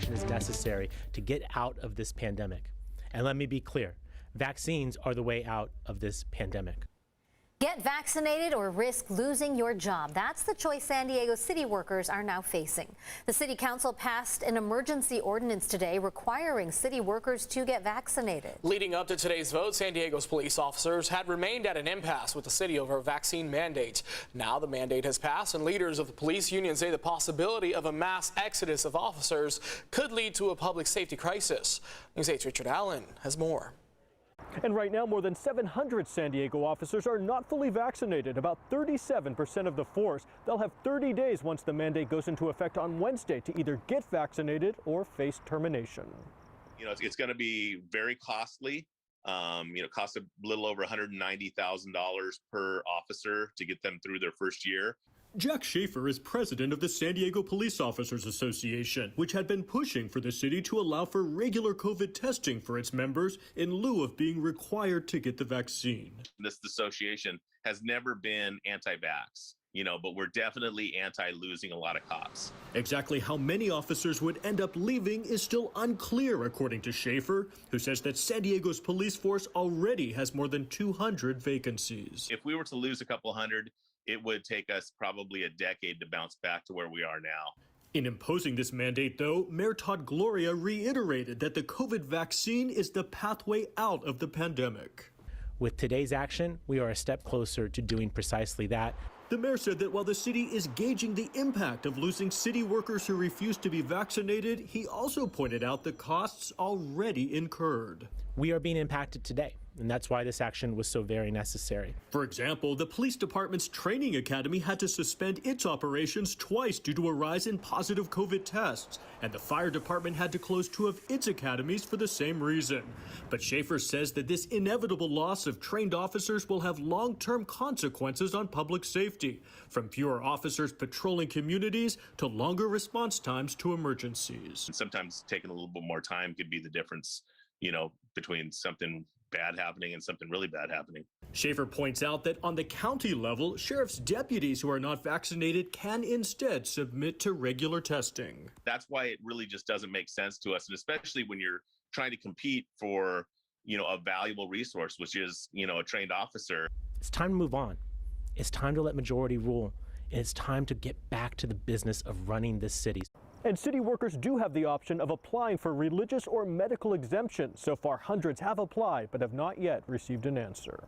action is necessary to get out of this pandemic. And let me be clear, vaccines are the way out of this pandemic. Get vaccinated or risk losing your job. That's the choice San Diego city workers are now facing. The city council passed an emergency ordinance today requiring city workers to get vaccinated. Leading up to today's vote, San Diego's police officers had remained at an impasse with the city over a vaccine mandate. Now the mandate has passed, and leaders of the police union say the possibility of a mass exodus of officers could lead to a public safety crisis. News 8's Richard Allen has more. And right now, more than 700 San Diego officers are not fully vaccinated, about 37% of the force. They'll have 30 days once the mandate goes into effect on Wednesday to either get vaccinated or face termination. You know, it's going to be very costly. Cost a little over $190,000 per officer to get them through their first year. Jack Schaefer is president of the San Diego Police Officers Association, which had been pushing for the city to allow for regular COVID testing for its members in lieu of being required to get the vaccine. This association has never been anti-vax, but we're definitely anti-losing a lot of cops. Exactly how many officers would end up leaving is still unclear, according to Schaefer, who says that San Diego's police force already has more than 200 vacancies. If we were to lose a couple hundred, it would take us probably a decade to bounce back to where we are now. In imposing this mandate, though, Mayor Todd Gloria reiterated that the COVID vaccine is the pathway out of the pandemic. With today's action, we are a step closer to doing precisely that. The mayor said that while the city is gauging the impact of losing city workers who refuse to be vaccinated, he also pointed out the costs already incurred. We are being impacted today, and that's why this action was so very necessary. For example, the police department's training academy had to suspend its operations twice due to a rise in positive COVID tests, and the fire department had to close 2 of its academies for the same reason. But Schaefer says that this inevitable loss of trained officers will have long-term consequences on public safety, from fewer officers patrolling communities to longer response times to emergencies. Sometimes taking a little bit more time could be the difference, between something bad happening and something really bad happening. Schaefer points out that on the county level, sheriff's deputies who are not vaccinated can instead submit to regular testing. That's why it really just doesn't make sense to us, and especially when you're trying to compete for, a valuable resource, which is, a trained officer. It's time to move on. It's time to let majority rule. And it's time to get back to the business of running this city. And city workers do have the option of applying for religious or medical exemptions. So far, hundreds have applied, but have not yet received an answer.